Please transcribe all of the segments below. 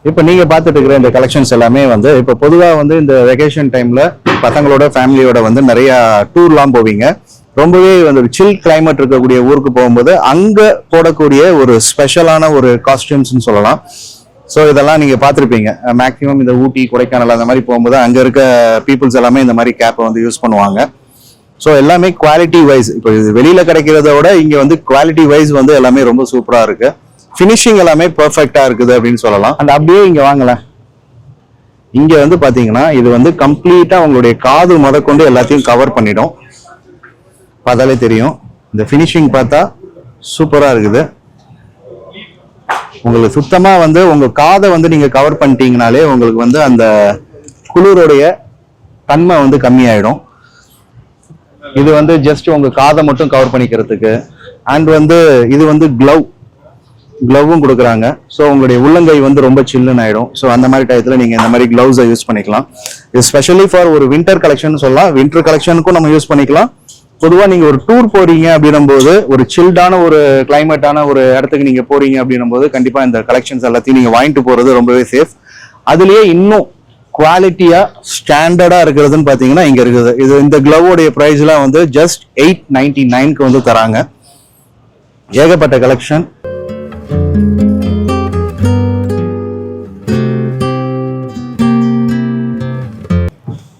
இப்போ நீங்க பார்த்துட்டு இருக்கிற இந்த கலெக்ஷன்ஸ் எல்லாமே வந்து இப்போ பொதுவாக வந்து இந்த வெக்கேஷன் டைம்ல பசங்களோட ஃபேமிலியோட வந்து நிறைய டூர்லாம் போவீங்க. ரொம்பவே வந்து ஒரு சில் கிளைமேட் இருக்கக்கூடிய ஊருக்கு போகும்போது அங்க போடக்கூடிய ஒரு ஸ்பெஷலான ஒரு காஸ்டியூம்ஸ்னு சொல்லலாம். ஸோ இதெல்லாம் நீங்க பார்த்துருப்பீங்க. மேக்ஸிமம் இந்த ஊட்டி கொடைக்கானல் அந்த மாதிரி போகும்போது அங்க இருக்க பீப்புள்ஸ் எல்லாமே இந்த மாதிரி கேப்பை வந்து யூஸ் பண்ணுவாங்க. ஸோ எல்லாமே குவாலிட்டி வைஸ் இப்போ இது வெளியில கிடைக்கிறத விட இங்க வந்து குவாலிட்டி வைஸ் வந்து எல்லாமே ரொம்ப சூப்பரா இருக்கு. ஃபினிஷிங் எல்லாமே பெர்ஃபெக்டா இருக்குது அப்படின்னு சொல்லலாம். அந்த அப்படியே இங்க வாங்கல, இங்க வந்து பாத்தீங்கன்னா இது வந்து கம்ப்ளீட்டா உங்களுடைய காது முதற்கொண்டு எல்லாத்தையும் கவர் பண்ணிடும். பார்த்தாலே தெரியும். இந்த ஃபினிஷிங் பார்த்தா சூப்பரா இருக்குது. உங்களுக்கு சுத்தமா வந்து உங்க காதை வந்து நீங்க கவர் பண்ணிட்டீங்கனாலே உங்களுக்கு வந்து அந்த குளிரோடைய தன்மை வந்து கம்மியாயிடும். இது வந்து ஜஸ்ட் உங்க காதை மட்டும் கவர் பண்ணிக்கிறதுக்கு. அண்ட் வந்து இது வந்து கிளவும் கொடுக்குறாங்க. ஸோ உங்களுடைய உள்ளங்கை வந்து ரொம்ப சில்லுன்னு ஆயிடும். ஸோ அந்த மாதிரி டயத்துல நீங்க இந்த மாதிரி கிளவுஸை யூஸ் பண்ணிக்கலாம். இது ஸ்பெஷலி ஃபார் ஒரு வின்டர் கலெக்ஷன் சொல்லலாம். வின்டர் கலெக்ஷனுக்கும் நம்ம யூஸ் பண்ணிக்கலாம். பொதுவாக நீங்க ஒரு டூர் போறீங்க அப்படின்னும் போது ஒரு சில்டான ஒரு கிளைமேட்டான ஒரு இடத்துக்கு நீங்க போறீங்க அப்படின்னும் போது கண்டிப்பா இந்த கலெக்ஷன்ஸ் எல்லாத்தையும் நீங்க வாங்கிட்டு போறது ரொம்பவே சேஃப். அதுலயே இன்னும் குவாலிட்டியா ஸ்டாண்டர்டா இருக்கிறதுன்னு பாத்தீங்கன்னா இங்க இருக்குது. இது இந்த கிளவோடைய பிரைஸ் எல்லாம் வந்து ஜஸ்ட் 899 வந்து தராங்க. ஏகப்பட்ட கலெக்ஷன்.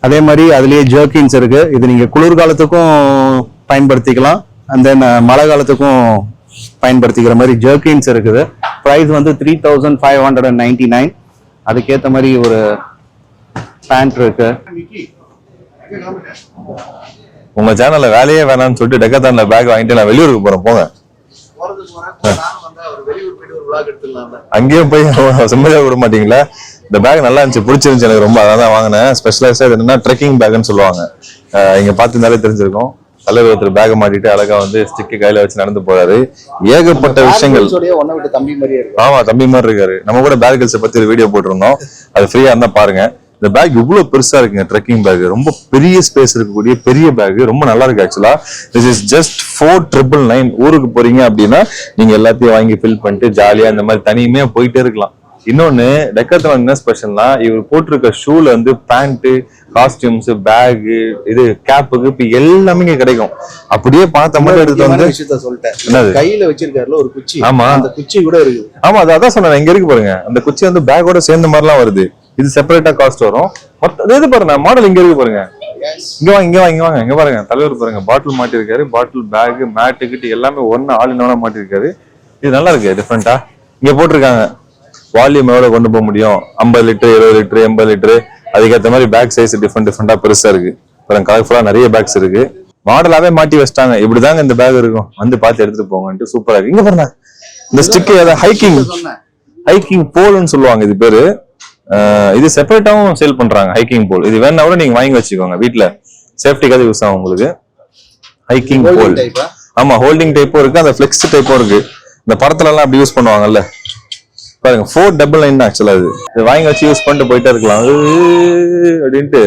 அதே மாதிரி அதுலயே ஜர்கின்ஸ் இருக்கு. இது நீங்க குளிர்காலத்துக்கும் பயன்படுத்திக்கலாம். அண்ட் தென் மழை காலத்துக்கும் பயன்படுத்திக்கிற மாதிரி ஜர்கின்ஸ் இருக்குது. பிரைஸ் வந்து 3599. அதுக்கேற்ற மாதிரி ஒரு பேண்ட் இருக்கு. உங்க சேனல்ல வேலையே வேணாம்னு சொல்லிட்டு டெக்காத்தான்ல பேக் வாங்கிட்டு நான் வெளியூருக்கு போறேன். போங்க அங்கேயும் போய் செம்மதியா விட மாட்டீங்களா? இந்த பேக் நல்லா இருந்துச்சு, பிடிச்சிருந்துச்சு எனக்கு ரொம்ப. அதான் வாங்கினேன். ஸ்பெஷலைஸா என்னன்னா ட்ரெக்கிங் பேக்னு சொல்லுவாங்க. இங்க பார்த்துருந்தாலே தெரிஞ்சிருக்கும். தலைவர் ஒருத்தர் பேக் மாட்டிட்டு அழகா வந்து ஸ்டிக்கு கையில வச்சு நடந்து போறாரு. ஏகப்பட்ட விஷயங்கள். ஆமா, தம்பி மாதிரி இருக்காரு. நம்ம கூட பேக்கல்ஸை பத்தி ஒரு வீடியோ போட்டிருந்தோம். அது ஃப்ரீயா இருந்தா பாருங்க. இந்த பேக் இவ்வளவு பெருசா இருக்குங்க. ட்ரெக்கிங் பேக் ரொம்ப பெரிய ஸ்பேஸ் இருக்கக்கூடிய பெரிய பேக். ரொம்ப நல்லா இருக்கு. ஆக்சுவலா திஸ் இஸ் ஜஸ்ட் 4999. ஊருக்கு போறீங்க அப்படின்னா நீங்க எல்லாத்தையும் வாங்கி ஃபில் பண்ணிட்டு ஜாலியா இந்த மாதிரி தனியுமே போயிட்டே இருக்கலாம். இன்னொன்னு டெக்காத்லான் என்ன ஸ்பெஷல்னா இவர் போட்டிருக்க ஷூல வந்து பேண்ட், காஸ்டியூம்ஸ், பேக், இது கேப்புக்கு இப்ப எல்லாமே இங்க கிடைக்கும். அப்படியே பார்த்த மாதிரி எடுத்து வந்து கையில வச்சிருக்காருல ஒரு குச்சி. ஆமா, அந்த குச்சி கூட இருக்கு. ஆமா, அதான் சொன்னேன். இங்க இருக்கு பாருங்க. அந்த குச்சி வந்து பேக்கோட சேர்ந்த மாதிரி எல்லாம் வருது. இது செப்பரேட்டா காஸ்ட் வரும். இது பாருங்க, மாடல் இங்க இருக்கு பாருங்க. இங்க பாருங்க. தலைவர் பாருங்க, பாட்டில் மாட்டிருக்காரு. பாட்டில், பேக், மேட்டு கிட்ட எல்லாமே ஒன்னு ஆள் இன்னொன்னு மாட்டிருக்காரு. இது நல்லா இருக்கு, டிஃப்ரெண்டா. இங்க போட்டிருக்காங்க வால்யூம் எவ்வளவு கொண்டு போக முடியும். 50 லிட்டர், 20 லிட்டர், 80 லிட்டர். அதுக்கேற்ற மாதிரி பேக் சைஸ் டிஃப்ரெண்டா பெருசா இருக்கு. கலர்ஃபுல்லா நிறைய பேக்ஸ் இருக்கு. மாடலாவே மாட்டி வச்சிட்டாங்க. இப்படிதாங்க இந்த பேக் இருக்கும், வந்து பார்த்து எடுத்துட்டு போங்கன்ட்டு. சூப்பரா இருக்கு. இங்க பாருங்க, இந்த ஸ்டிக் ஹைக்கிங் போல்னு சொல்லுவாங்க இது பேரு. இது செப்பரேட்டாவும் சேல் பண்றாங்க, ஹைக்கிங் போல். இது வேணா கூட நீங்க வாங்கி வச்சுக்கோங்க வீட்டுல, சேஃப்டிக்காக யூஸ் ஆகும் உங்களுக்கு. ஹைக்கிங் போல். ஆமா, ஹோல்டிங் டைப்பும் இருக்கு, அந்த பிளெக்ஸ் டைப்பும் இருக்கு. இந்த படத்துல எல்லாம் அப்படி யூஸ் பண்ணுவாங்கல்ல பாருங்க. 499 தான் ஆக்சுவலா. இது வாங்கி வச்சு யூஸ் பண்ணிட்டு போயிட்டே இருக்கலாம் அப்படின்ட்டு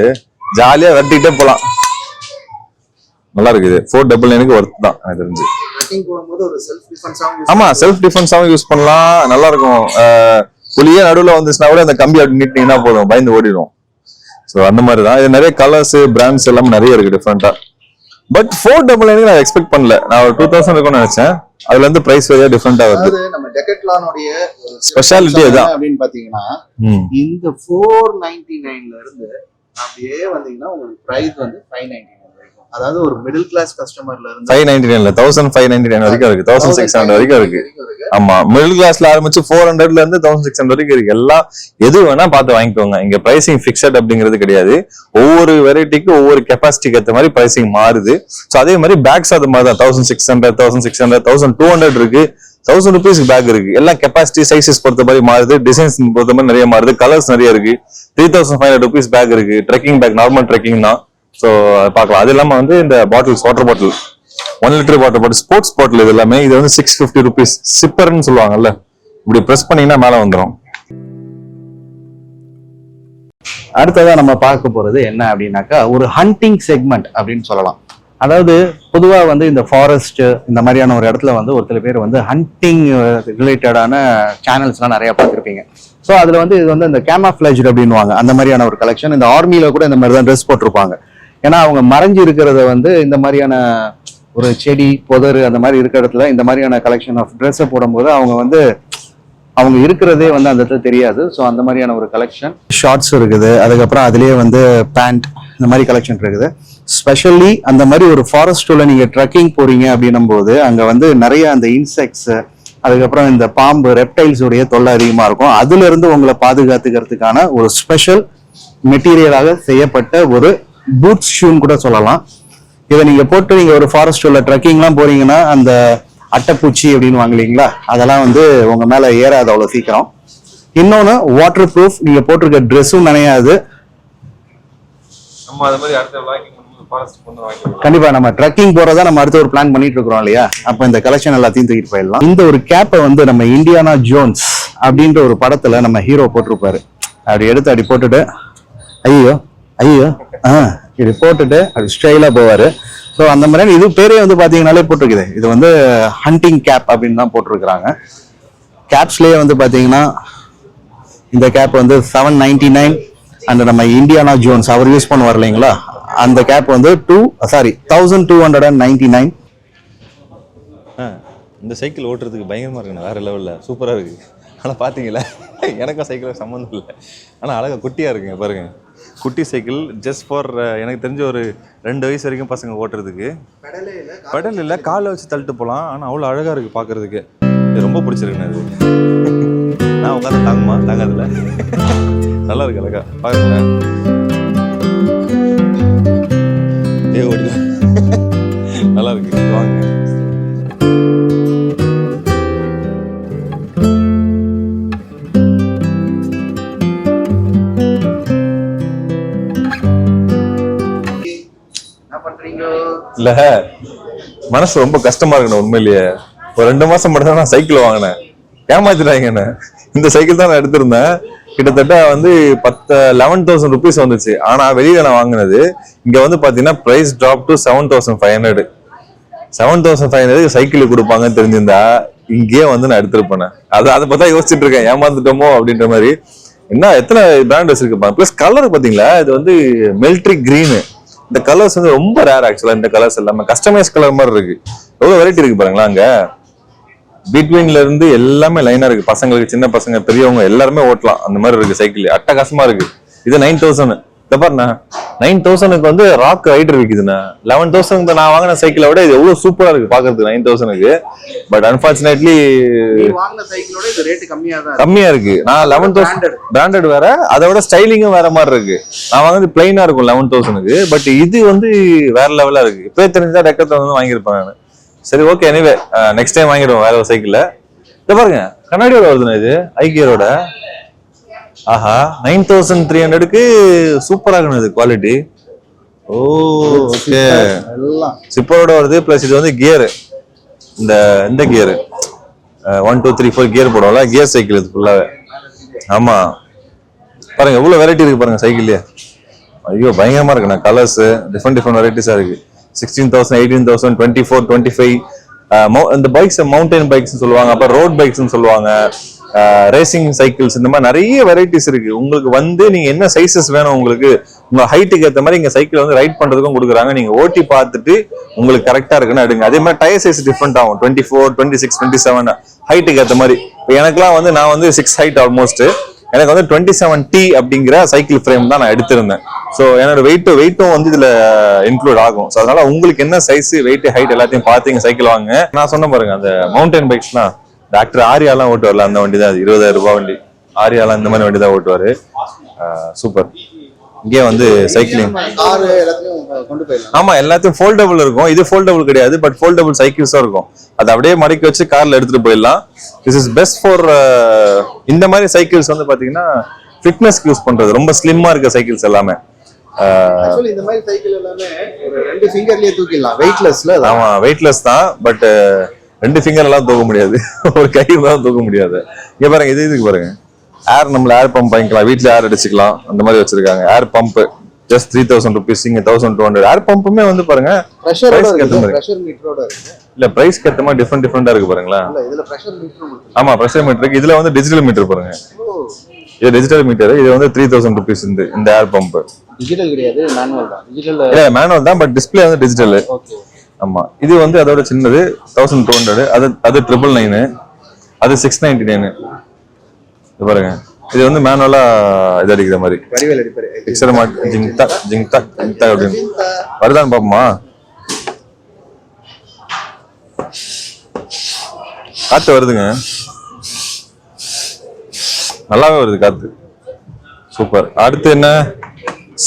ஜாலியா வெட்டிட்டே போலாம். நல்லா இருக்குது. 499 ஒர்த் தான் எனக்கு தெரிஞ்சு. ஆமா, செல்ஃப் டிஃபென்ஸாவும் யூஸ் பண்ணலாம். நல்லா இருக்கும். புளியே நடுவுல வந்துச்சுன்னா கூட அந்த கம்பி அப்படி நீட்டிங்கன்னா போதும், பயந்து ஓடிடும். ஸோ அந்த மாதிரி தான். இது நிறைய கலர்ஸ், பிராண்ட்ஸ் எல்லாமே நிறைய இருக்கு டிஃப்ரெண்டா. பட் 499 நான் எக்ஸ்பெக்ட் பண்ணல. நான் ஒரு 2000 இருக்கும்னு நினைச்சேன். அதுல இருந்து பிரைஸ் வேற டிஃபரெண்டா வருது. நம்ம டெக்காத்லானுடைய ஸ்பெஷாலிட்டி அதான் அப்படின்னு பாத்தீங்கன்னா இந்த 499ல இருந்து அப்படியே வந்தீங்கன்னா உங்களுக்கு பிரைஸ் வந்து 599 வரைக்கும். அதாவது ஒரு மிடில் கிளாஸ் கஸ்டமர்ல இருந்து 599 1599 வரைக்கும் இருக்கு. 1600 வரைக்கும் இருக்கு. ஆமா, மிடில் கிளாஸ்ல ஆரம்பிச்சு 400ல இருந்து 1600 வரைக்கும் இருக்கு. எல்லாம் எது வேணா பார்த்து வாங்கிக்கோங்க. இங்க பிரைசிங் பிக்சட் அப்படிங்கிறது கிடையாது. ஒவ்வொரு வெரைட்டிக்கு ஒவ்வொரு கெப்பாசிட்டிக்கு ஏற்ற மாதிரி பிரைசிங் மாறுது. சோ அதே மாதிரி பேக்ஸ் அது மாதிரி தான் 1600, 1600, 1200 இருக்கு. 1000 rupees பேக் இருக்கு. எல்லாம் கெப்பாசிட்டி, சைஸஸ் பொறுத்த மாதிரி மாறுது. டிசைன்ஸ் பொறுத்த மாதிரி நிறைய மாறுது. கலர்ஸ் நிறைய இருக்கு. 3500 rupees பேக் இருக்கு. ட்ரெக்கிங் பேக், நார்மல் ட்ரெக்கிங் தான். ஸோ பார்க்கலாம். அது இல்லாம வந்து இந்த bottles, water bottle, 1 litre water bottle, sports bottle, இது எல்லாமே இது வந்து 650 rupees. சிப்பர்னு சொல்லுவாங்கல்ல, இப்படி பிரஸ் பண்ணீங்கன்னா மேல வந்துடும். அடுத்ததா நம்ம பார்க்க போறது என்ன அப்படின்னாக்கா ஒரு ஹண்டிங் செக்மெண்ட் அப்படின்னு சொல்லலாம். அதாவது பொதுவா வந்து இந்த ஃபாரஸ்ட் இந்த மாதிரியான ஒரு இடத்துல வந்து ஒரு சில பேர் வந்து ஹண்டிங் ரிலேட்டடான சேனல்ஸ்லாம் நிறைய பார்த்துருப்பீங்க. ஸோ அதுல வந்து இது வந்து இந்த கேமாஃபிளேஜ் அப்படின்வாங்க, அந்த மாதிரியான ஒரு கலெக்ஷன். இந்த ஆர்மியில கூட இந்த மாதிரி தான் ட்ரெஸ் போட்டிருப்பாங்க. ஏன்னா அவங்க மறைஞ்சு இருக்கிறத வந்து இந்த மாதிரியான ஒரு செடி புதர் அந்த மாதிரி இருக்கிற இடத்துல இந்த மாதிரியான கலெக்ஷன் ஆஃப் ட்ரெஸ்ஸை போடும்போது அவங்க வந்து அவங்க இருக்கிறதே வந்து அந்த இடத்துல தெரியாது. ஸோ அந்த மாதிரியான ஒரு கலெக்ஷன் ஷார்ட்ஸ் இருக்குது. அதுக்கப்புறம் அதுலேயே வந்து பேண்ட் இந்த மாதிரி கலெக்ஷன் இருக்குது. ஸ்பெஷலி அந்த மாதிரி ஒரு ஃபாரஸ்ட்ல நீங்க ட்ரெக்கிங் போறீங்க அப்படின்னும் போது அங்க வந்து நிறைய அந்த இன்செக்ட்ஸ், அதுக்கப்புறம் இந்த பாம்பு ரெப்டைல்ஸ் உடைய தொல்லை அதிகமா இருக்கும். அதுல இருந்து உங்களை பாதுகாத்துக்கிறதுக்கான ஒரு ஸ்பெஷல் மெட்டீரியலாக செய்யப்பட்ட ஒரு பூட்ஸ் ஷூன்னு கூட சொல்லலாம். இதை நீங்க போட்டு நீங்க ஒரு ஃபாரஸ்ட் உள்ள ட்ரெக்கிங்லாம் போறீங்கன்னா அந்த அட்டைப்பூச்சி அப்படின்னு வாங்கலீங்களா, அதெல்லாம் வந்து உங்க மேல ஏறாது அவ்வளவு சீக்கிரம். இன்னொன்னு வாட்டர் ப்ரூஃப், நீங்க போட்டிருக்க ட்ரெஸ்ஸும் நனையாது. நம்ம அது மாதிரி அடுத்த வாக்கிங் ஃபாரஸ்ட் கொண்டு வாங்கிக்கலாம். கண்டிப்பா நம்ம ட்ரெக்கிங் போறதா நம்ம அடுத்த ஒரு பிளான் பண்ணிட்டு இருக்கிறோம் இல்லையா, அப்ப இந்த கலெக்ஷன் எல்லாத்தையும் தூக்கிட்டு போயிடலாம். இந்த ஒரு கேப்பை வந்து நம்ம இண்டியானா ஜோன்ஸ் அப்படின்ற ஒரு படத்துல நம்ம ஹீரோ போட்டிருப்பாரு. அப்படி எடுத்து அப்படி போட்டுட்டு ஐயோ ஐயோ இப்படி போட்டுட்டு அப்படி ஸ்டைலா போவாரு. ஸோ அந்த மாதிரி இது பேரே வந்து பாத்தீங்கன்னாலே போட்டிருக்குது. இது வந்து ஹண்டிங் கேப் அப்படின்னு தான் போட்டிருக்கிறாங்க. கேப்ஸ்லயே வந்து பாத்தீங்கன்னா இந்த கேப் வந்து 799 அண்ட் நம்ம இண்டியானா ஜோன்ஸ் அவர் யூஸ் பண்ணுவார் இல்லைங்களா, அந்த கேப் வந்து 1299. இந்த சைக்கிள் ஓட்டுறதுக்கு பயங்கரமா இருக்குண்ணா, வேற லெவல்ல சூப்பரா இருக்கு. ஆனா பாத்தீங்களா எனக்கும் சைக்கிளும் சம்மந்தம் இல்லை, ஆனா அழகா குட்டியா இருக்குங்க பாருங்க. குட்டி சைக்கிள் ஜஸ்ட் ஃபார் எனக்கு தெரிஞ்ச ஒரு 2 வயசு வரைக்கும் பசங்க ஓட்டுறதுக்கு. பெடல் இல்லை, காலை வச்சு தள்ளிட்டு போகலாம். ஆனால் அவ்வளோ அழகாக இருக்குது பார்க்குறதுக்கு. இது ரொம்ப பிடிச்சிருக்குண்ணா இது. நான் உட்காந்து தாங்குமா தாங்காதுல, நல்லா இருக்கு அழகா பாருங்களேன். ஓடுது நல்லா இருக்கு. வாங்க இல்ல, மனசு ரொம்ப கஷ்டமா இருக்கணும் உண்மையிலேயே. ஒரு 2 மாசம் மட்டும் தான் நான் சைக்கிள் வாங்கினேன், ஏமாத்திட்டாங்க என்ன. இந்த சைக்கிள் தான் நான் எடுத்திருந்தேன். கிட்டத்தட்ட வந்து 11,000 ருபீஸ் வந்துச்சு. ஆனா வெளியில நான் வாங்கினது இங்க வந்து பாத்தீங்கன்னா பிரைஸ் டிராப் டு 7,500. 7,500 சைக்கிள் கொடுப்பாங்கன்னு தெரிஞ்சிருந்தா இங்கேயே வந்து நான் எடுத்திருப்பேன். அதை பார்த்தா யோசிச்சுட்டு இருக்கேன், ஏமாந்துட்டோமோ அப்படின்ற மாதிரி. என்ன எத்தனை பிராண்ட் வச்சிருக்கேன். பிளஸ் கலர் பாத்தீங்களா, இது வந்து மிலிட்ரி கிரீனு. இந்த கலர்ஸ் வந்து ரொம்ப ரேர் ஆக்சுவலா. இந்த கலர்ஸ் எல்லாமே கஸ்டமைஸ் கலர் மாதிரி இருக்கு. எவ்வளவு வெரைட்டி இருக்கு பாருங்களா. அங்க பிட்வீன்ல இருந்து எல்லாமே லைனா இருக்கு. பசங்களுக்கு, சின்ன பசங்க, பெரியவங்க எல்லாருமே ஓட்டலாம் அந்த மாதிரி இருக்கு சைக்கிள். அட்டகாசமா இருக்கு. இது 9,000. இந்த பாருண்ணா 9,000க்கு வந்து ராக் ரைடர் விக்குதுண்ணா. 11,000 நான் வாங்கின சைக்கிளை விட இது எவ்வளவு சூப்பரா இருக்கு பாக்குறதுக்கு 9,000க்கு. பட் அன்பார்ச்சுனேட்லி கம்மியா இருக்கு. நான் 11,000 பிராண்டட் வேற, அதை விட ஸ்டைலிங்கும் வேற மாதிரி இருக்கு. நான் வாங்கினது பிளைனா இருக்கும் 11,000க்கு. பட் இது வந்து வேற லெவலா இருக்கு. இப்பவே தெரிஞ்சா டெக்கத்துல வந்து வாங்கியிருப்பேன் நான். சரி ஓகே, எனிவே நெக்ஸ்ட் டைம் வாங்கிடுவோம் வேற ஒரு சைக்கிள். இதை பாருங்க கண்ணாடியோட வருதுண்ணா இது, ஐகியரோட. ஆஹா 9,300க்கு சூப்பரா இருக்கணும் இது குவாலிட்டி. ஓகே, சிப்பரோட வருது. பிளஸ் இது வந்து கியர், இந்த கியர் 1 2 3 4 கியர் போடுவோம்ல, கியர் சைக்கிள் இது ஃபுல்லாவே. ஆமா பாருங்க எவ்வளவு வெரைட்டி இருக்கு பாருங்க சைக்கிள்லயே. ஐயோ பயங்கரமா இருக்குண்ணா. கலர்ஸ் டிஃப்ரெண்ட் வெரைட்டிஸா இருக்கு. 16,000, 18,000, 24, 25. இந்த பைக்ஸ் மவுண்டைன் பைக்ஸ் சொல்லுவாங்க, அப்புறம் ரோட் பைக்ஸ் சொல்லுவாங்க, ரேசிங் சைக்கிள்ஸ், இந்த மாதிரி நிறைய வெரைட்டிஸ் இருக்கு. உங்களுக்கு வந்து நீங்க என்ன சைசஸ் வேணும், உங்களுக்கு உங்க ஹைட்டுக்கு ஏற்ற மாதிரி இங்க சைக்கிள் வந்து ரைட் பண்றதுக்கும் கொடுக்குறாங்க. நீங்க ஓட்டி பார்த்துட்டு உங்களுக்கு கரெக்டா இருக்குன்னு எடுங்க. அதே மாதிரி டயர் சைஸ் டிஃப்ரெண்ட் ஆகும். 24, 26, 27 ஹைட்டுக்கு ஏற்ற மாதிரி. இப்போ எனக்குலாம் வந்து நான் வந்து 6 ஹைட் ஆல்மோஸ்ட். எனக்கு வந்து 27T அப்படிங்கிற சைக்கிள் ஃப்ரேம் தான் நான் எடுத்திருந்தேன். ஸோ என்னோட வெயிட்டும் வந்து இதுல இன்க்ளூட் ஆகும். ஸோ அதனால உங்களுக்கு என்ன சைஸ், வெயிட், ஹைட் எல்லாத்தையும் பார்த்து சைக்கிள் வாங்க. நான் சொன்ன பாருங்க அந்த மவுண்டைன் பைக்ஸ்லாம் டாக்டர் ஆரியாலாம் ஓட்டுவார்ல, அந்த வண்டி தான் அது. 20,000 ரூபாய் வண்டி. ஆரியாலாம் இந்த மாதிரி வண்டி தான் ஓட்டுவாரு. சூப்பர். இங்கே வந்து சைக்கிளிங் ஆமா எல்லாத்தையும் ஃபோல்டபுள் இருக்கும். இது ஃபோல்டபுள் கிடையாது, பட் ஃபோல்டபுள் சைக்கிள்ஸும் இருக்கும். அதை அப்படியே மடக்கி வச்சு கார்ல எடுத்துட்டு போயிடலாம். திஸ் இஸ் பெஸ்ட் ஃபார் இந்த மாதிரி சைக்கிள்ஸ் வந்து பாத்தீங்கன்னா ஃபிட்னஸ்க்கு யூஸ் பண்றது. ரொம்ப ஸ்லிம்மா இருக்க சைக்கிள்ஸ் எல்லாமே. இந்த மாதிரி சைக்கிள் எல்லாமே 2 ஃபிங்கர்லயே தூக்கிடலாம். வெயிட்லெஸ்ல. ஆமா வெயிட்லெஸ் தான், பட் 2 ஃபிங்கர் எல்லாம் தூக்க முடியாது, ஒரு கை தான் தூக்க முடியாது. இங்க பாருங்க, இதுக்கு பாருங்க, ஏர் பம்ப் வாங்கிக்கலாம், வீட்டுல ஏர் அடிச்சுக்கலாம், அந்த மாதிரி வச்சிருக்காங்க. ஏர் பம்ப் ஜஸ்ட் 3000 ருபீஸ், இங்க 1200. ஏர் பம்புமே வந்து பாருங்க பிரஷரோட price க்கு ஏத்த இருக்கு, மாதிரி. பிரஷர் மீட்டரோட இருக்கு. இல்ல பிரைஸ்க்கு ஏத்த மாதிரி டிஃபரெண்டா இருக்கு பாருங்களா. இல்ல இதுல பிரஷர் மீட்டரும் இருக்கு. ஆமா பிரஷர் மீட்டர் இருக்கு. இதுல வந்து டிஜிட்டல் மீட்டர் பாருங்க. இது டிஜிட்டல் மீட்டர். இது வந்து 3000 ருபீஸ் இந்த ஏர் பம்ப். டிஜிட்டல் கிடையாது, மேனுவல் தான். டிஜிட்டல் இல்ல மேனுவல் தான், பட் டிஸ்ப்ளே வந்து டிஜிட்டல். ஓகே. ஆமா இது வந்து அதோட சின்னது 1200. அது 999. அது 699. இது பாருங்க. இது வந்து மேனுவலா இது அடிக்கிற மாதிரி வடிவேல் அடிப்பாரு. பிக்சர் மாட் ஜிங்தா ஜிங்தா ஜிங்தா அப்படின்னு வருதான்னு பாப்போமா. காத்து வருதுங்க, நல்லாவே வருது காத்து. சூப்பர். அடுத்து என்ன?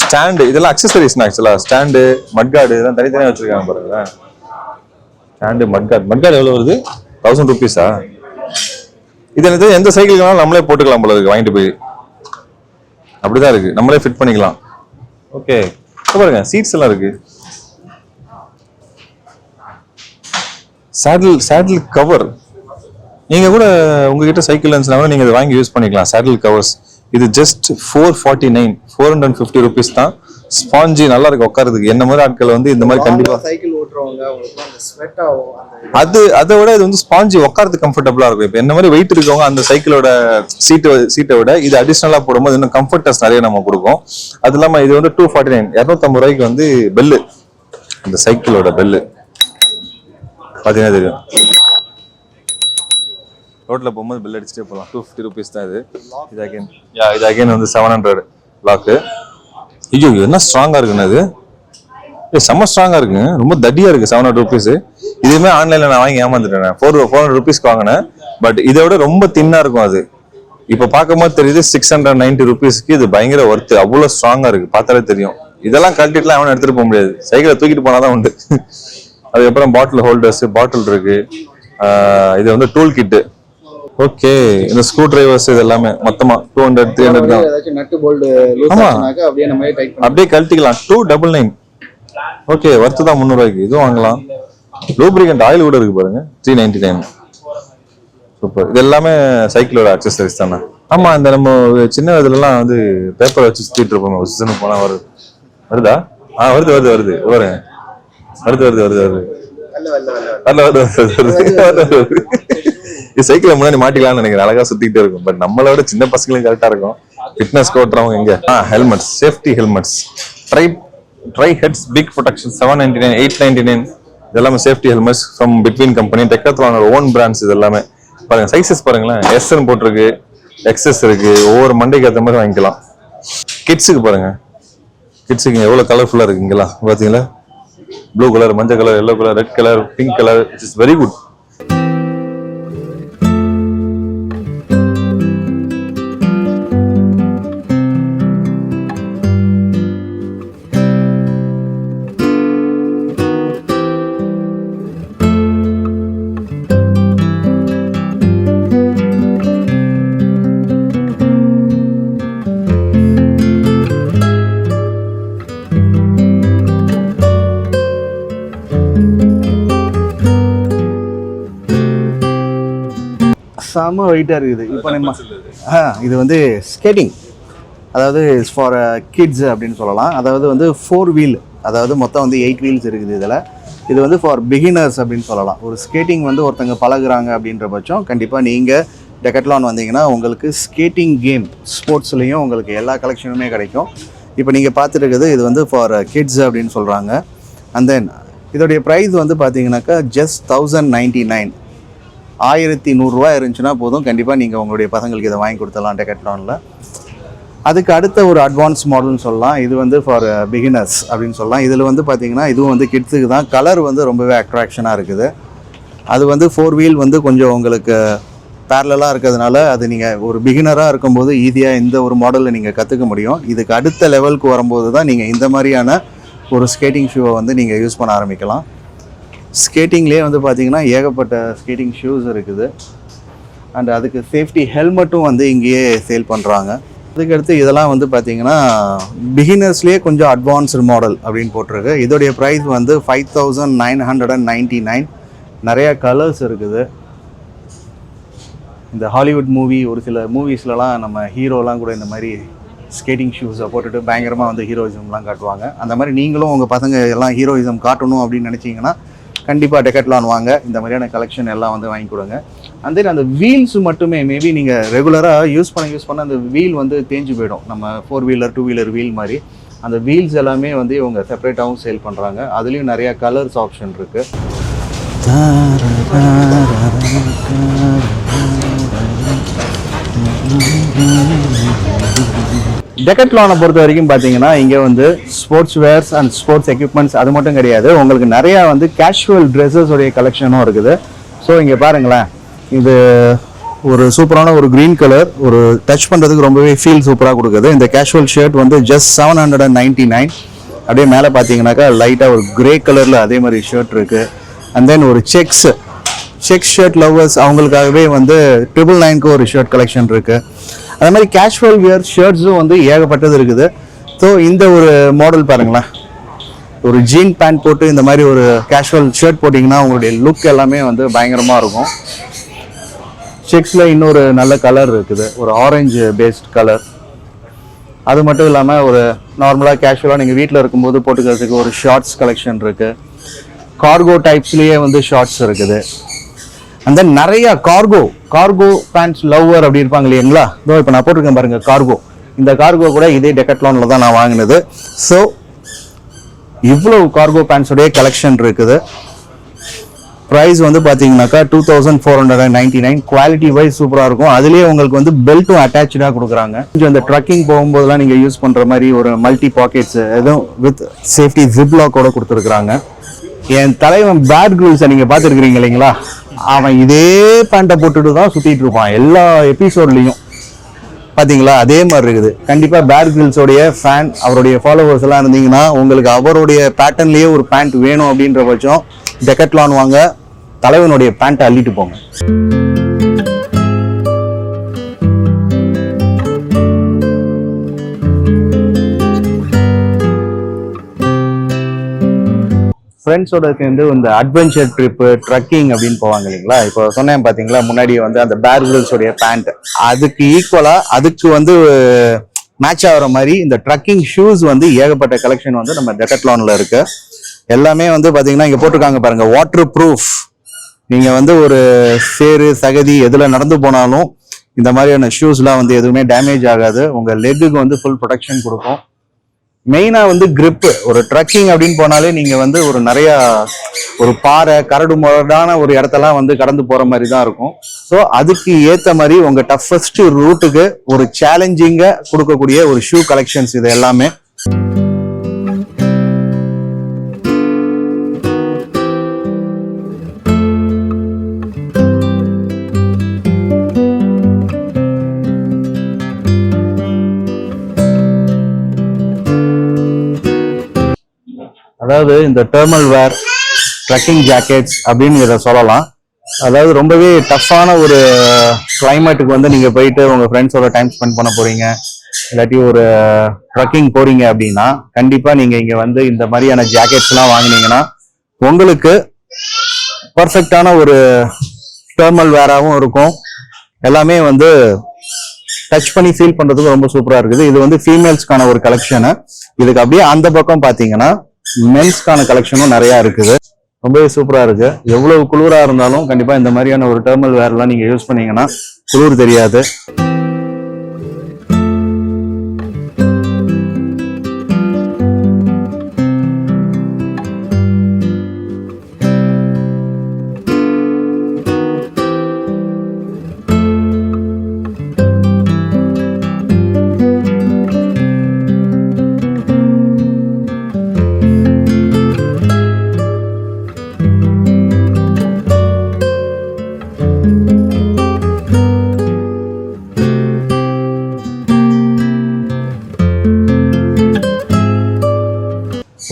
ஸ்டாண்டு. இதெல்லாம் அக்சசரிஸ் ஆக்சுவலா. ஸ்டாண்டு, மட்கார்டு இதெல்லாம் தனித்தனியா வச்சிருக்காங்க பாருங்க. ஸ்டாண்டு, மட்கார்டு எவ்வளவு வருது? 1000 ருபீஸா? இது எனக்கு எந்த சைக்கிள்னாலும் நம்மளே போட்டுக்கலாம் போல இருக்கு, வாங்கிட்டு போய். அப்படிதான் இருக்கு, நம்மளே ஃபிட் பண்ணிக்கலாம். ஓகே பாருங்க, சீட்ஸ் எல்லாம் இருக்கு. Saddle cover. நீங்க கூட உங்ககிட்ட சைக்கிள் இருந்துச்சுன்னா நீங்க இதை வாங்கி யூஸ் பண்ணிக்கலாம். Saddle covers. இது ஜஸ்ட் 449, 450 ருபீஸ் தான். ஸ்பாஞ்சி நல்லா இருக்கு உட்காரதுக்கு. என்ன மாதிரி ஆட்கள் வந்து இந்த மாதிரி கண்டிப்பா சைக்கிள் ஓட்டுறவங்க அவங்களுக்கு அந்த ஸ்வெட் ஆகும். அதை விட இது வந்து ஸ்பாஞ்சி உட்காரதுக்கு கம்ஃபர்டபுளா இருக்கும். இப்போ என்ன மாதிரி வெயிட் இருக்கவங்க அந்த சைக்கிளோட சீட்டை விட இது அடிஷனலா போடும்போது இன்னும் கம்ஃபர்டஸ் நிறைய நம்ம கொடுக்கும். அது இல்லாம இது வந்து 249, 250 ரூபாய்க்கு வந்து பெல்லு. இந்த சைக்கிளோட பெல்லு பாத்தீங்கன்னா தெரியும். ரோட்ல போகும்போது பெல் அடிச்சுட்டே போகலாம். 250 ருபீஸ் தான் இது. இது அகைன் வந்து 700 லாக்கு. ஐயோ என்ன ஸ்ட்ராங்கா இருக்குன்னு அது. செம்ம ஸ்ட்ராங்கா இருக்குங்க, ரொம்ப தடியா இருக்கு. 700 ருபீஸ். இதுவுமே ஆன்லைன்ல நான் வாங்கி ஏமாந்துட்டேன். 400 ருபீஸ்க்கு வாங்கினேன். பட் இதை விட ரொம்ப தின்னா இருக்கும் அது. இப்ப பார்க்கும்போது தெரியுது 690 ருபீஸ்க்கு இது பயங்கர ஒர்த்து. அவ்வளவு ஸ்ட்ராங்கா இருக்கு, பார்த்தாலே தெரியும். இதெல்லாம் கழட்டிட்டுலாம் அவனை எடுத்துட்டு போக முடியாது, சைக்கிளை தூக்கிட்டு போனாதான் உண்டு. அதுக்கப்புறம் பாட்டில் ஹோல்டர்ஸ், பாட்டில் இருக்கு. இது வந்து டூல் கிட்டு. ஓகே, இந்த ஸ்க்ரூ டிரைவர்ஸ் இது எல்லாமே மொத்தமா 200, 300 தான். ஏதாச்சும் நட் போல்ட் லூஸ் ஆனாக்க அப்படியே நம்ம டைட் பண்ணி அப்படியே கழட்டிக்கலாம். 299. ஓகே, வர்த்து தான் 300 ரூபாய்க்கு. இதுவும் வாங்கலாம். லூப்ரிகன்ட் ஆயில் கூட இருக்கு பாருங்க, 399. சூப்பர். இது எல்லாமே சைக்கிளோட அக்சசரிஸ் தானே. ஆமா, இந்த நம்ம சின்ன இதுலலாம் வந்து பேப்பர் வச்சு சுத்திட்டு இருப்போம். சீசன் போனா வருதா? வருது வருது வருது வருது வருது வருது வருது வருது இது சைக்கிளை முன்னாடி மாட்டிக்கலாம்னு நினைக்கிறேன். அழகா சுத்திட்டே இருக்கும். பட் நம்மளோட சின்ன பசங்களும் கரெக்டா இருக்கும். ஃபிட்னஸ் ஓட்டுறவங்க எங்க? Helmets, safety helmets. Tri heads big protection 799, 899. இதெல்லாமே safety helmets from B'Twin company. டெக்னாத்லானோட ஓன் பிராண்ட்ஸ். இது எல்லாமே பாருங்க. சைஸஸ் பாருங்களேன். எஸ்ன்னு போட்டிருக்கு, எக்ஸஸ் இருக்கு. ஒவ்வொரு மண்டைக்கு ஏற்ற மாதிரி வாங்கிக்கலாம். கிட்ஸுக்கு பாருங்க, கிட்ஸுக்கு எவ்வளவு கலர்ஃபுல்லா இருக்கு. இங்கெல்லாம் பாத்தீங்களா? ப்ளூ கலர், மஞ்சள் colour, yellow colour, red colour, pink colour. It is very good. செம்ம வெயிட்டாக இருக்குது. இப்போ நம்ம இது வந்து ஸ்கேட்டிங், அதாவது ஃபார் கிட்ஸ் அப்படின்னு சொல்லலாம். அதாவது வந்து 4 வீல், அதாவது மொத்தம் வந்து 8 வீல்ஸ் இருக்குது இதில். இது வந்து ஃபார் பிகினர்ஸ் அப்படின்னு சொல்லலாம். ஒரு ஸ்கேட்டிங் வந்து ஒருத்தங்க பழகுறாங்க அப்படின்ற பட்சம் கண்டிப்பாக நீங்கள் டெக்கட்லான் வந்தீங்கன்னா உங்களுக்கு ஸ்கேட்டிங் கேம் ஸ்போர்ட்ஸ்லேயும் உங்களுக்கு எல்லா கலெக்ஷனுமே கிடைக்கும். இப்போ நீங்கள் பார்த்துருக்குது இது வந்து ஃபார் கிட்ஸ் அப்படின்னு சொல்கிறாங்க. அண்ட் தென் இதோடைய ப்ரைஸ் வந்து பார்த்தீங்கன்னாக்கா ஜஸ்ட் 1099, 1100 ரூபா இருந்துச்சுன்னா போதும். கண்டிப்பாக நீங்கள் உங்களுடைய பசங்களுக்கு இதை வாங்கி கொடுத்துடலாம் டெக்கட்லானில். அதுக்கு அடுத்த ஒரு அட்வான்ஸ் மாடல்னு சொல்லலாம். இது வந்து ஃபார் பிகினர்ஸ் அப்படின்னு சொல்லலாம். இதில் வந்து பார்த்தீங்கன்னா இதுவும் வந்து கிட்ஸுக்கு தான். கலர் வந்து ரொம்பவே அட்ராக்ஷனாக இருக்குது. அது வந்து 4 வீல் வந்து கொஞ்சம் உங்களுக்கு பேரலாக இருக்கிறதுனால அது நீங்கள் ஒரு பிகினராக இருக்கும்போது ஈஸியாக இந்த ஒரு மாடலில் நீங்கள் கற்றுக்க முடியும். இதுக்கு அடுத்த லெவலுக்கு வரும்போது தான் நீங்கள் இந்த மாதிரியான ஒரு ஸ்கேட்டிங் ஷூவை வந்து நீங்கள் யூஸ் பண்ண ஆரம்பிக்கலாம். ஸ்கேட்டிங்லேயே வந்து பார்த்திங்கன்னா ஏகப்பட்ட ஸ்கேட்டிங் ஷூஸ் இருக்குது. அண்ட் அதுக்கு சேஃப்டி ஹெல்மெட்டும் வந்து இங்கேயே சேல் பண்ணுறாங்க. அதுக்கடுத்து இதெல்லாம் வந்து பார்த்திங்கன்னா பிகினர்ஸ்லேயே கொஞ்சம் அட்வான்ஸ்டு மாடல் அப்படின்னு போட்டிருக்கு. இதோடைய ப்ரைஸ் வந்து 5999. நிறையா கலர்ஸ் இருக்குது. இந்த ஹாலிவுட் மூவி, ஒரு சில மூவிஸ்லலாம் நம்ம ஹீரோலாம் கூட இந்த மாதிரி ஸ்கேட்டிங் ஷூஸை போட்டுட்டு பயங்கரமாக வந்து ஹீரோயிசம்லாம் காட்டுவாங்க. அந்த மாதிரி நீங்களும் உங்கள் பசங்க எல்லாம் ஹீரோயிசம் காட்டணும் அப்படின்னு நினச்சிங்கன்னா கண்டிப்பாக டெக்கட்லான் வாங்க. இந்த மாதிரியான கலெக்ஷன் எல்லாம் வந்து வாங்கி கொடுங்க. அண்ட் தென் அந்த வீல்ஸ் மட்டுமே மேபி நீங்கள் ரெகுலராக யூஸ் பண்ண அந்த வீல் வந்து தேஞ்சு போயிடும். நம்ம 4 வீலர் 2 வீலர் வீல் மாதிரி அந்த வீல்ஸ் எல்லாமே வந்து இவங்க செப்பரேட்டாகவும் சேல் பண்ணுறாங்க. அதுலேயும் நிறையா கலர்ஸ் ஆப்ஷன் இருக்குது. டெக்கட்லானை பொறுத்த வரைக்கும் பார்த்தீங்கன்னா இங்கே வந்து sports wears and sports equipments அது மட்டும் கிடையாது, உங்களுக்கு நிறையா வந்து கேஷுவல் ட்ரெஸ்ஸஸோடைய கலெக்ஷனும் இருக்குது. ஸோ இங்கே பாருங்களேன், இது ஒரு சூப்பரான ஒரு க்ரீன் கலர், ஒரு டச் பண்ணுறதுக்கு ரொம்பவே ஃபீல் சூப்பராக கொடுக்குது. இந்த கேஷுவல் ஷர்ட் வந்து ஜஸ்ட் 799. அப்படியே மேலே பார்த்தீங்கன்னாக்கா லைட்டாக ஒரு கிரே கலரில் அதே மாதிரி ஷர்ட் இருக்குது. அண்ட் தென் ஒரு செக்ஸ் ஷர்ட் லவ்வர்ஸ் அவங்களுக்காகவே வந்து 999க்கு ஒரு ஷர்ட் கலெக்ஷன் இருக்குது. அதே மாதிரி கேஷுவல் வியர் ஷர்ட்ஸும் வந்து ஏகப்பட்டது இருக்குது. ஸோ இந்த ஒரு மாடல் பாருங்களேன், ஒரு ஜீன் பேண்ட் போட்டு இந்த மாதிரி ஒரு கேஷுவல் ஷர்ட் போட்டிங்கன்னா உங்களுடைய லுக் எல்லாமே வந்து பயங்கரமாக இருக்கும். செக்ஸில் இன்னொரு நல்ல கலர் இருக்குது, ஒரு ஆரஞ்சு பேஸ்ட் கலர். அது மட்டும் இல்லாமல் ஒரு நார்மலாக கேஷுவலாக நீங்கள் வீட்டில் இருக்கும்போது போட்டுக்கிறதுக்கு ஒரு ஷார்ட்ஸ் கலெக்ஷன் இருக்குது. கார்கோ டைப்ஸ்லேயே வந்து ஷார்ட்ஸ் இருக்குது. அண்ட் தென் நிறைய கார்கோ பேண்ட்ஸ் லவ்வர் அப்படி இருப்பாங்க இல்லைங்களா, இதோ இப்போ நான் போட்டிருக்கேன் பாருங்க கார்கோ. இந்த கார்கோ கூட இதே டெக்கட்லானில் தான் நான் வாங்கினது. ஸோ இவ்வளவு கார்கோ பேண்ட்ஸோடைய கலெக்ஷன் இருக்குது. ப்ரைஸ் வந்து பார்த்தீங்கன்னாக்கா 2499. குவாலிட்டி வைஸ் சூப்பராக இருக்கும். அதுலேயே உங்களுக்கு வந்து பெல்ட்டும் அட்டாச்சாக கொடுக்குறாங்க. கொஞ்சம் இந்த ட்ரக்கிங் போகும்போதெல்லாம் நீங்கள் யூஸ் பண்ணுற மாதிரி ஒரு மல்டி பாக்கெட்ஸ் எதுவும் வித் சேஃப்டி ஜிப்லாக்கோட கொடுத்துருக்குறாங்க. என் தலைவன் பேட் கிரில்ஸை நீங்கள் பார்த்துருக்குறீங்க இல்லைங்களா, அவன் இதே பேண்ட்டை போட்டுட்டு தான் சுற்றிட்டு இருப்பான் எல்லா எபிசோட்லேயும். பார்த்தீங்களா, அதே மாதிரி இருக்குது. கண்டிப்பாக பேட் கிரில்ஸோடைய ஃபேன், அவருடைய ஃபாலோவர்ஸ் எல்லாம் இருந்தீங்கன்னா உங்களுக்கு அவருடைய பேட்டர்ன்லேயே ஒரு பேண்ட் வேணும் அப்படின்ற பட்சம் டெக்கட்லான் வாங்க, தலைவனுடைய பேண்ட்டை அள்ளிட்டு போங்க. ஃப்ரெண்ட்ஸோட சேர்ந்து இந்த அட்வென்ச்சர் ட்ரிப்பு ட்ரக்கிங் அப்படின்னு போவாங்க இல்லைங்களா. இப்போ சொன்னேன் பார்த்தீங்களா முன்னாடி வந்து அந்த பேர் கிரில்ஸோடைய பேண்ட், அதுக்கு ஈக்குவலாக அதுக்கு வந்து மேட்ச் ஆகிற மாதிரி இந்த ட்ரக்கிங் ஷூஸ் வந்து ஏகப்பட்ட கலெக்ஷன் வந்து நம்ம டெக்கட்லானில் இருக்கு. எல்லாமே வந்து பார்த்தீங்கன்னா இங்கே போட்டிருக்காங்க பாருங்க, வாட்டர் ப்ரூஃப். நீங்கள் வந்து ஒரு சேரு சகதி எதில் நடந்து போனாலும் இந்த மாதிரியான ஷூஸ்லாம் வந்து எதுவுமே டேமேஜ் ஆகாது. உங்கள் லெக்குக்கு வந்து ஃபுல் ப்ரொடெக்ஷன் கொடுக்கும். மெயினாக வந்து கிரிப்பு. ஒரு ட்ரக்கிங் அப்படின்னு போனாலே நீங்கள் வந்து ஒரு நிறையா ஒரு பாறை கரடு முரடான ஒரு இடத்தெல்லாம் வந்து கடந்து போகிற மாதிரி தான் இருக்கும். ஸோ அதுக்கு ஏற்ற மாதிரி உங்கள் டஃபஸ்ட் ரூட்டுக்கு ஒரு சேலஞ்சிங்காக கொடுக்கக்கூடிய ஒரு ஷூ கலெக்ஷன்ஸ் இது எல்லாமே. அதாவது இந்த தெர்மல் வேர் ட்ரக்கிங் ஜாக்கெட்ஸ் அப்படின்னு இதை சொல்லலாம். அதாவது ரொம்பவே டஃப்பான ஒரு கிளைமேட்டுக்கு வந்து நீங்கள் போயிட்டு உங்கள் ஃப்ரெண்ட்ஸோட டைம் ஸ்பெண்ட் பண்ண போகிறீங்க, இல்லாட்டி ஒரு ட்ரக்கிங் போகிறீங்க அப்படின்னா கண்டிப்பாக நீங்கள் இங்கே வந்து இந்த மாதிரியான ஜாக்கெட்ஸ்லாம் வாங்கினீங்கன்னா உங்களுக்கு பர்ஃபெக்டான ஒரு தெர்மல் வேராகவும் இருக்கும். எல்லாமே வந்து டச் பண்ணி ஃபீல் பண்ணுறதுக்கு ரொம்ப சூப்பராக இருக்குது. இது வந்து ஃபீமேல்ஸ்க்கான ஒரு கலெக்ஷனு. இதுக்கு அப்படியே அந்த பக்கம் பார்த்தீங்கன்னா மென்ஸ்க்கான கலெக்ஷனும் நிறையா இருக்குது. ரொம்பவே சூப்பராக இருக்கு. எவ்வளவு குளிராக இருந்தாலும் கண்டிப்பாக இந்த மாதிரியான ஒரு தெர்மல் வேர்லாம் நீங்கள் யூஸ் பண்ணீங்கன்னா குளிர் தெரியாது.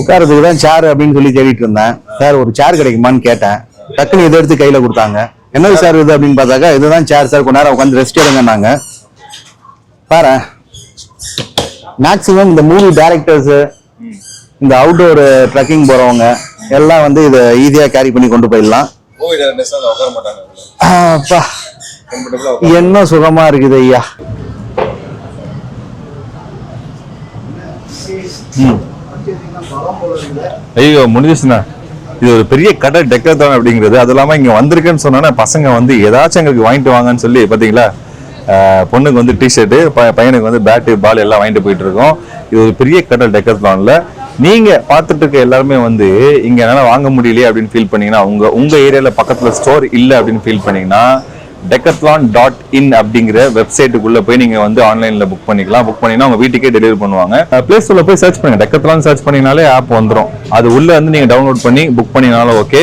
உட்காரதுக்கு தான் சேர் அப்படின்னு சொல்லி தேடிட்டு இருந்தேன். சார் ஒரு சேர் கிடைக்குமான்னு கேட்டேன். டக்குன்னு இதை எடுத்து கையில கொடுத்தாங்க. என்னது சார் இது அப்படின்னு பார்த்தாக்கா இதுதான் சேர் சார், கொஞ்ச நேரம் உட்காந்து ரெஸ்ட் எடுங்கன்னாங்க. பாரு, மேக்சிமம் இந்த மூவி டைரக்டர்ஸ், இந்த அவுட்டோர் ட்ரக்கிங் போறவங்க எல்லாம் வந்து இதை ஈஸியா கேரி பண்ணி கொண்டு போயிடலாம். என்ன சுகமா இருக்குது ஐயா. ஐயோ முடிஞ்சிச்சுண்ணா. இது ஒரு பெரிய கடை டெக்கத்லான் அப்படிங்கிறது. அது இல்லாமல் இங்கே வந்திருக்குன்னு சொன்னா பசங்க வந்து ஏதாச்சும் எங்களுக்கு வாங்கிட்டு வாங்கன்னு சொல்லி பார்த்தீங்களா, பொண்ணுக்கு வந்து டிஷர்ட்டு, பையனுக்கு வந்து பேட்டு பால் எல்லாம் வாங்கிட்டு போயிட்டு இருக்கோம். இது ஒரு பெரிய கடை டெக்கத்லான்ல. நீங்க பார்த்துட்டு இருக்க எல்லாருமே வந்து இங்க என்னால வாங்க முடியலையே அப்படின்னு ஃபீல் பண்ணீங்கன்னா, உங்க ஏரியால பக்கத்துல ஸ்டோர் இல்லை அப்படின்னு ஃபீல் பண்ணீங்கன்னா decathlon.in அப்படிங்கிற வெப்சைட்டுக்குள்ள போய் நீங்க வந்து ஆன்லைன்ல புக் பண்ணிக்கலாம். புக் பண்ணினா உங்க வீட்டுக்கே டெலிவரி பண்ணுவாங்க. பிளே ஸ்டோர்ல போய் சர்ச் பண்ணுங்க, Decathlon சர்ச் பண்ணீங்கனாலே ஆப் வந்துடும். அது உள்ள வந்து நீங்க டவுன்லோட் பண்ணி புக் பண்ணினாலும் ஓகே.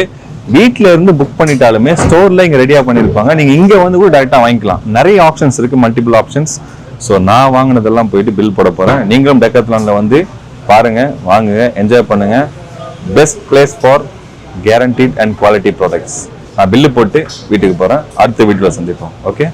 வீட்ல இருந்து புக் பண்ணிட்டாலுமே ஸ்டோர்ல இங்க ரெடியா பண்ணிருப்பாங்க. நீங்க இங்க வந்து கூட டைரக்டா வாங்கிக்கலாம். நிறைய ஆப்ஷன்ஸ் இருக்கு, மல்டிபிள் ஆப்ஷன்ஸ். ஸோ நான் வாங்கினதெல்லாம் போயிட்டு பில் போட போறேன். நீங்களும் Decathlonல வந்து பாருங்க, வாங்குங்க, என்ஜாய் பண்ணுங்க. Best place for guaranteed and quality products. நான் பில்லு போட்டு வீட்டுக்கு போறேன். அடுத்த வீடியோல சந்திப்போம். ஓகே.